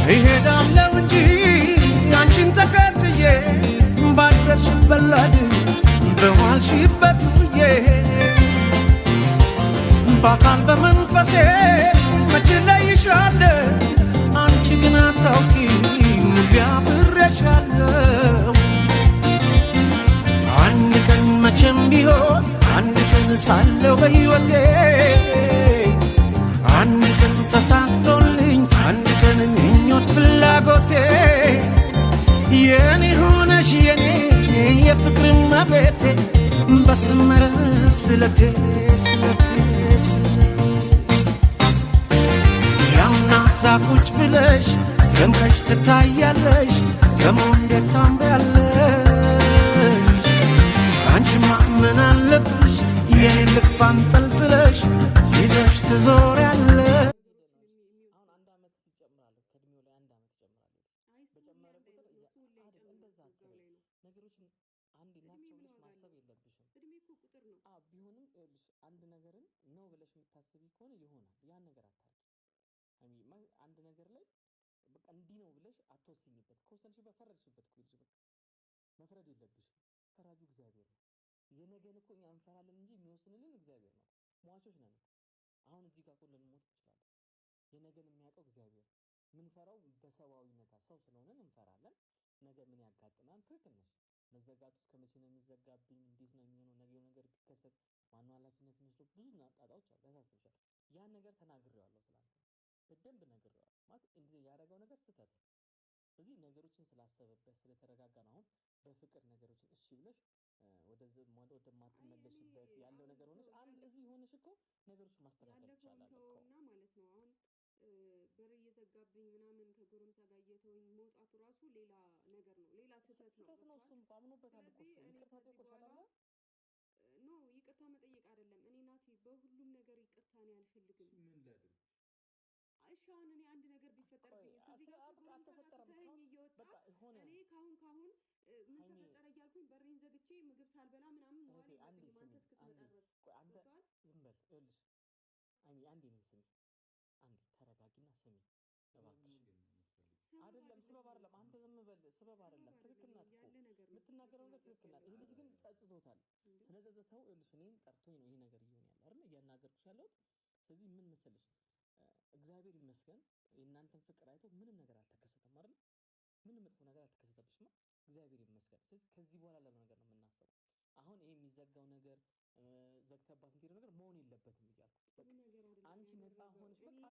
እሄዳለሁ እንጂ አንቺን ተከትዬ ባደርሽበት ላድ በዋልሽበት ውዬ በአካል በመንፈሴ መች እለይሻለሁ አንቺ ግን አታውቂም አብሬሻለሁ አንድ ቀን መቼም ቢሆን አንድ ቀን ሳለሁ በሕይወቴ አንድ ቀን ተሳክቶልኝ አንድ ቀን ምኞት ፍላጎቴ የኔ ሆነሽ የኔ የፍቅር እመቤቴ በሰመረ ስለቴ ስለቴ ስለቴ ያውና እዛ ቁጭ ብለሽ ደምቀሽ ትታያለሽ ደግሞ እንዴት ታምሪያለሽ አንቺማ ምን አለብሽ የኔን ልብ አንጠልጥለሽ ይዘሽ ትዞሪያለሽ ነገሮችን አንድ ናቸው ብለሽ ማሰብ የለብሽም እድሜ እኮ ቁጥር ነው ቢሆንም አንድ ነገርን ነው ብለሽ የምታስቢ ከሆነ ይሆናል ያን ነገር አታርጊ አንድ ነገር ላይ በቃ እንዲህ ነው ብለሽ አትወስኝበት ከወሰንሽበት ፈረድሽበት እኮ ልጅ በቃ መፍረድ የለብሽም ፈራጁ እግዚአብሔር ነው የነገን እኮ እኛ እንፈራለን እንጂ የሚወስንልን እግዚአብሔር ነው ሟቾች ነን አሁን እዚህ ጋር ሁሉ ልንሞት እንችላለን የነገን የሚያውቀው እግዚአብሔር ምን ፈራው በሰዋዊነታ ሰው ስለሆነን እንፈራለን ነገ ምን ያጋጥማል ትክክል ነሽ መዘጋቱ እስከመቼ ነው የሚዘጋብኝ እንዴት ነው የሚሆነው ነገ ነገር ቢከሰት ማነው ኃላፊነት የሚወስደው ብዙ ጣጣዎች አሉ ያሳስብሻል ያን ነገር ተናግሬዋለሁ ትላንት በደንብ ነግሬዋለሁ ማለት እንዴ ያደረገው ነገር ስህተት ስለዚህ ነገሮችን ስላሰበበት ስለተረጋጋ ነው አሁን በፍቅር ነገሮችን እሺ ብለሽ ወደ ማትመለሽበት ያለው ነገር ሆነሽ አንድ እዚህ ሆነሽ እኮ ነገሮችን ማስተካከል ይቻላል እና ማለት ነው አሁን በር እየዘጋብኝ ምናምን ከጎረምሳ ጋር እየተወኝ መውጣቱ ራሱ ሌላ ነገር ነው ሌላ ስህተት ነው እሱም አምኖበታል እኮ ይቅርታ ጠይቆሻል አይደል ኖ ይቅርታ መጠየቅ አይደለም እኔ ናቲ በሁሉም ነገር ይቅርታ ነው አልፈልግም ምን ላድርግ እሺ አሁን እኔ አንድ ነገር ቢፈጠርብኝ እዚህ ጋር ተፈጠረ በቃ ሆነ እኔ ካሁን ምን ተፈጠረ እያልኩኝ በሬን ዘግቼ ምግብ ሳልበላ ምናምን መዋል የለብኝም አንተ እስክትመጣ ድረስ አንተ ዝም በል ይኸውልሽ አንዴ ነው ስሚ አንዴ ተረጋጊና ስሚ እባክሽ አይደለም ስበብ አይደለም አንተ ዝም በል ስበብ አይደለም ትክክል ናት እኮ የምትናገረው ነገር ትክክል ናት ይሄ ልጅ ግን ጸጽቶታል ስለጸጸተው ይኸውልሽ እኔን ጠርቶኝ ነው ይሄ ነገር እየሆነ ያለው አይደል እያናገርኩሽ ያለሁት ስለዚህ ምን መሰለሽ እግዚአብሔር ይመስገን የእናንተን ፍቅር አይቶ ምንም ነገር አልተከሰተም አይደል ምንም መጥፎ ነገር አልተከሰተብሽማ እግዚአብሔር ይመስገን ስለዚህ ከዚህ በኋላ ያለው ነገር ነው የምናስበው አሁን ይሄ የሚዘጋው ነገር ዘግተባት እንትን ነገር መሆን የለበትም እያልኩት በቃ አንቺ ነፃ ሆነሽ በቃ